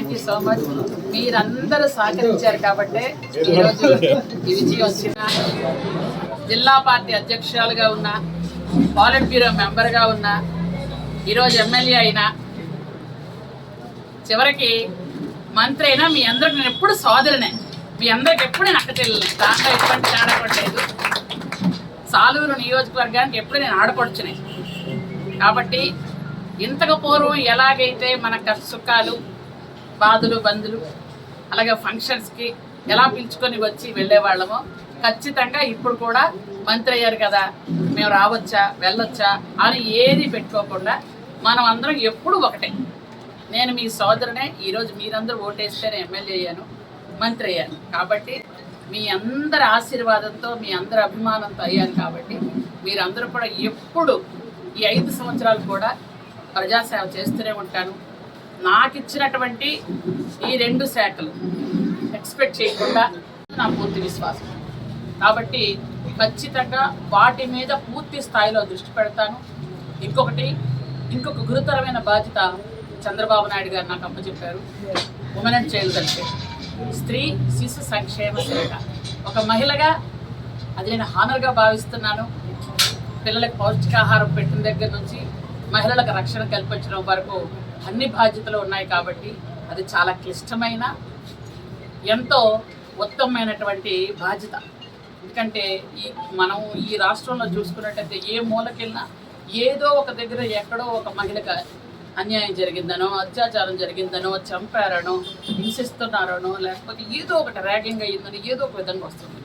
Thank you so much. మీరందరూ సహకరించారు కాబట్టి ఈరోజు ఈ విజయం వచ్చిన జిల్లా పార్టీ అధ్యక్షురాలుగా ఉన్నా, పాలిట్ బ్యూరో మెంబర్గా ఉన్నా, ఈరోజు ఎమ్మెల్యే అయినా, చివరికి మంత్రి అయినా మీ అందరికి నేను ఎప్పుడు సోదరునే. మీ అందరికి ఎప్పుడు నేను అక్క చెల్లెలు, దాంట్లో ఎటువంటి ఆడపడలేదు. సాలూరు నియోజకవర్గానికి ఎప్పుడు నేను ఆడపడుచునే. కాబట్టి ఇంతకు పూర్వం ఎలాగైతే మన కష్ట సుఖాలు, బాధలు, బంధులు, అలాగే ఫంక్షన్స్కి ఎలా పిలుచుకొని వచ్చి వెళ్ళేవాళ్ళమో ఖచ్చితంగా ఇప్పుడు కూడా మంత్రి అయ్యారు కదా, మేము రావచ్చా వెళ్ళొచ్చా అని ఏది పెట్టుకోకుండా మనం అందరం ఎప్పుడు ఒకటే. నేను మీ సోదరునే. ఈరోజు మీరందరూ ఓటేస్తేనే ఎమ్మెల్యే అయ్యాను, మంత్రి అయ్యాను. కాబట్టి మీ అందరి ఆశీర్వాదంతో, మీ అందరి అభిమానంతో అయ్యాను. కాబట్టి మీరందరూ కూడా ఎప్పుడు ఈ 5 సంవత్సరాలు కూడా ప్రజాసేవ చేస్తూనే ఉంటాను. నాకు ఇచ్చినటువంటి ఈ 2 శాఖలు ఎక్స్పెక్ట్ చేయకుండా నా పూర్తి విశ్వాసం. కాబట్టి ఖచ్చితంగా వాటి మీద పూర్తి స్థాయిలో దృష్టి పెడతాను. ఇంకొక గురుతరమైన బాధ్యత చంద్రబాబు నాయుడు గారు నాకు అప్పచెప్పారు. ఉమెన్ అండ్ చైల్డ్ వెల్ఫేర్, స్త్రీ శిశు సంక్షేమ శాఖ. ఒక మహిళగా అది నేను హానర్గా భావిస్తున్నాను. పిల్లలకు పౌష్టికాహారం పెట్టిన దగ్గర నుంచి మహిళలకు రక్షణ కల్పించడం వరకు అన్ని బాధ్యతలు ఉన్నాయి. కాబట్టి అది చాలా క్లిష్టమైన, ఎంతో ఉత్తమమైనటువంటి బాధ్యత. ఎందుకంటే మనం ఈ రాష్ట్రంలో చూసుకున్నట్టయితే ఏ మూలకెళ్ళినా ఏదో ఒక దగ్గర ఎక్కడో ఒక మహిళకు అన్యాయం జరిగిందనో, అత్యాచారం జరిగిందనో, చంపారనో, హింసిస్తున్నారనో, లేకపోతే ఏదో ఒకటి ర్యాగింగ్ అయ్యిందని ఏదో ఒక విధంగా వస్తుంది.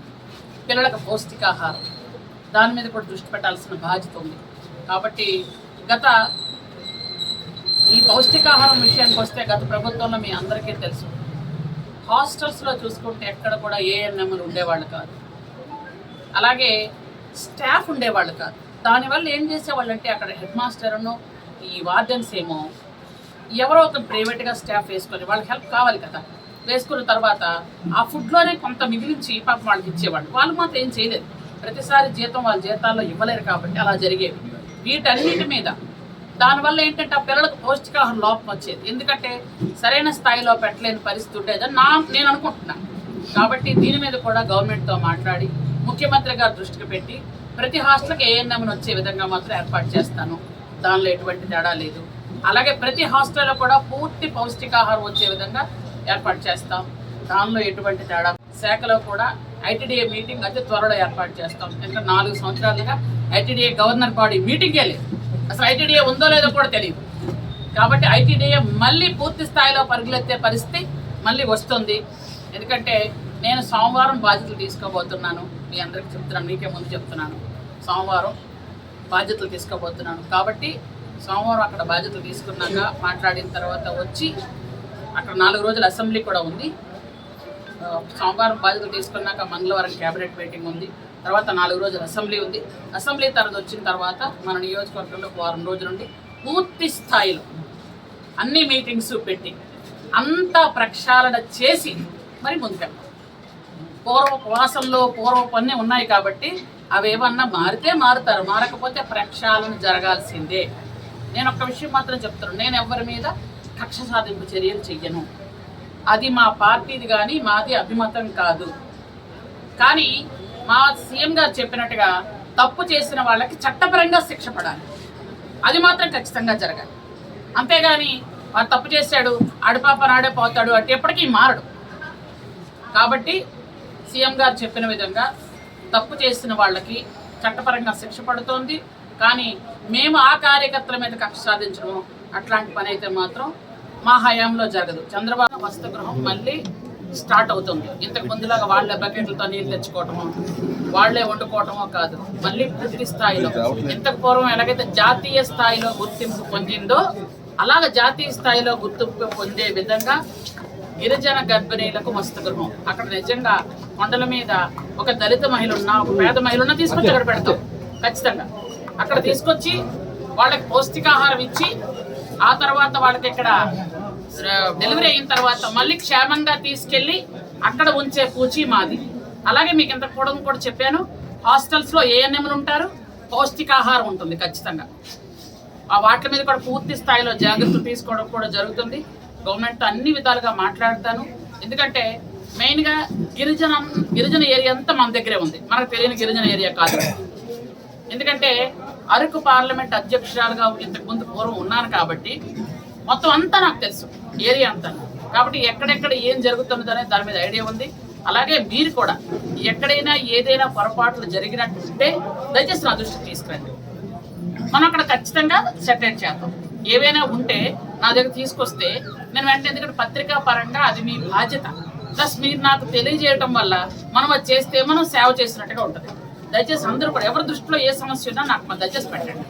పిల్లలకు పౌష్టికాహారం, దాని మీద కూడా దృష్టి పెట్టాల్సిన బాధ్యత ఉంది. కాబట్టి ఈ పౌష్టికాహారం విషయానికి వస్తే గత ప్రభుత్వంలో మీ అందరికీ తెలుసు, హాస్టల్స్లో చూసుకుంటే ఎక్కడ కూడా ఏఎన్ఎంలు ఉండేవాళ్ళు కాదు, అలాగే స్టాఫ్ ఉండేవాళ్ళు కాదు. దానివల్ల ఏం చేసేవాళ్ళు అంటే అక్కడ హెడ్ మాస్టర్ను, ఈ వార్డెన్స్ ఏమో ఎవరో ఒక ప్రైవేట్గా స్టాఫ్ వేసుకొని, వాళ్ళకి హెల్ప్ కావాలి కదా, వేసుకున్న తర్వాత ఆ ఫుడ్లోనే కొంత మిగిలించి పాపం వాళ్ళకి ఇచ్చేవాళ్ళు. వాళ్ళు మాత్రం ఏం చేయలేదు. ప్రతిసారి జీతం వాళ్ళ జీతాల్లో ఇవ్వలేరు కాబట్టి అలా జరిగేవి. వీటన్నిటి మీద దానివల్ల ఏంటంటే ఆ పిల్లలకు పౌష్టికాహారం లోపం వచ్చేది. ఎందుకంటే సరైన స్థాయిలో పెట్టలేని పరిస్థితి ఉండేదని నేను అనుకుంటున్నాను. కాబట్టి దీని మీద కూడా గవర్నమెంట్తో మాట్లాడి ముఖ్యమంత్రి గారు దృష్టికి పెట్టి ప్రతి హాస్టల్కి ఏఎన్ఎంను వచ్చే విధంగా మాత్రం ఏర్పాటు చేస్తాను. దానిలో ఎటువంటి తేడా లేదు. అలాగే ప్రతి హాస్టల్లో కూడా పూర్తి పౌష్టికాహారం వచ్చే విధంగా ఏర్పాటు చేస్తాం. దానిలో ఎటువంటి తేడా. శాఖలో కూడా ఐటీడీఏ మీటింగ్ అతి త్వరలో ఏర్పాటు చేస్తాం. ఎందుకంటే 4 సంవత్సరాలుగా ఐటీడీఏ గవర్నర్ బాడీ మీటింగే లేదు. అసలు ఐటీడీఏ ఉందో లేదో కూడా తెలియదు. కాబట్టి ఐటీడీఏ మళ్ళీ పూర్తి స్థాయిలో పరుగులెత్తే పరిస్థితి మళ్ళీ వస్తుంది. ఎందుకంటే నేను సోమవారం బాధ్యతలు తీసుకోబోతున్నాను. మీ అందరికీ చెప్తున్నాను, మీకే ముందు చెప్తున్నాను. సోమవారం బాధ్యతలు తీసుకోబోతున్నాను. కాబట్టి సోమవారం అక్కడ బాధ్యతలు తీసుకున్నాక మాట్లాడిన తర్వాత వచ్చి అక్కడ 4 రోజులు అసెంబ్లీ కూడా ఉంది. సోమవారం బాధ్యతలు తీసుకున్నాక మంగళవారం క్యాబినెట్ మీటింగ్ ఉంది. తర్వాత 4 రోజులు అసెంబ్లీ ఉంది. అసెంబ్లీ తర్వాత వచ్చిన తర్వాత మన నియోజకవర్గంలో 1 వారం రోజుల నుండి పూర్తి స్థాయిలో అన్ని మీటింగ్స్ పెట్టి అంతా ప్రక్షాళన చేసి మరి ముందుకెళ్తాం. పూర్వపు అన్నీ ఉన్నాయి కాబట్టి అవి ఏమన్నా మారితే మారుతారు, మారకపోతే ప్రక్షాళన జరగాల్సిందే. నేను ఒక్క విషయం మాత్రం చెప్తున్నాను, నేను ఎవరి మీద కక్ష సాధింపు చర్యలు చెయ్యను. అది మా పార్టీది కానీ మాది అభిమతం కాదు. కానీ మా సీఎం గారు చెప్పినట్టుగా తప్పు చేసిన వాళ్ళకి చట్టపరంగా శిక్ష పడాలి. అది మాత్రం ఖచ్చితంగా జరగాలి. అంతేగాని వాడు తప్పు చేశాడు, ఆడిపాప నాడే పోతాడు అంటే ఎప్పటికీ మారడు. కాబట్టి సీఎం గారు చెప్పిన విధంగా తప్పు చేసిన వాళ్ళకి చట్టపరంగా శిక్ష పడుతోంది. కానీ మేము ఆ కార్యకర్తల మీద కక్ష సాధించడం అట్లాంటి పని అయితే మాత్రం మా హయాంలో జరగదు. చంద్రబాబు వసతిగృహం మళ్ళీ స్టార్ట్ అవుతుంది. ఇంతకు ముందులాగా వాళ్ళే బకెట్లతో నీళ్ళు తెచ్చుకోవటమో, వాళ్లే వండుకోవటమో కాదు. మళ్ళీ పూర్తి స్థాయిలో ఇంతకు పూర్వం ఎలాగైతే జాతీయ స్థాయిలో గుర్తింపు పొందిందో అలాగ జాతీయ స్థాయిలో గుర్తింపు పొందే విధంగా గిరిజన గర్భిణీలకు వసతిగృహం. అక్కడ నిజంగా కొండల మీద ఒక దళిత మహిళ ఉన్నా, ఒక పేద మహిళ ఉన్నా తీసుకొచ్చి అక్కడ పెడతాం. ఖచ్చితంగా అక్కడ తీసుకొచ్చి వాళ్ళకి పౌష్టికాహారం ఇచ్చి ఆ తర్వాత వాళ్ళకి ఇక్కడ డెలివరీ అయిన తర్వాత మళ్ళీ క్షేమంగా తీసుకెళ్ళి అక్కడ ఉంచే పూచి మాది. అలాగే మీకు ఇంత కూడా చెప్పాను, హాస్టల్స్లో ఏఎన్ఎంలు ఉంటారు, పౌష్టికాహారం ఉంటుంది ఖచ్చితంగా. ఆ వాటి మీద కూడా పూర్తి స్థాయిలో జాగ్రత్తలు తీసుకోవడం కూడా జరుగుతుంది. గవర్నమెంట్తో అన్ని విధాలుగా మాట్లాడతాను. ఎందుకంటే మెయిన్గా గిరిజన ఏరియా అంతా మన దగ్గరే ఉంది, మనకు తెలియని గిరిజన ఏరియా కాదు. ఎందుకంటే అరకు పార్లమెంట్ అధ్యక్షురాలుగా ఇంతకుముందు పూర్వం ఉన్నాను కాబట్టి మొత్తం అంతా నాకు తెలుసు, ఏరియా అంతా. కాబట్టి ఎక్కడెక్కడ ఏం జరుగుతున్నదనే దాని మీద ఐడియా ఉంది. అలాగే మీరు కూడా ఎక్కడైనా ఏదైనా పొరపాట్లు జరిగినట్టుంటే దయచేసి నా దృష్టికి తీసుకురండి. మనం అక్కడ ఖచ్చితంగా సెటిల్ చేద్దాం. ఏవైనా ఉంటే నా దగ్గర తీసుకొస్తే నేను వెంటనే, ఎందుకంటే పత్రికా పరంగా అది మీ బాధ్యత, ప్లస్ మీరు నాకు తెలియజేయటం వల్ల మనం అది చేస్తే మనం సేవ చేసినట్టుగా ఉంటుంది. దయచేసి అందరూ కూడా ఎవరి దృష్టిలో ఏ సమస్య ఉన్నా నాకు దయచేసి పెట్టండి.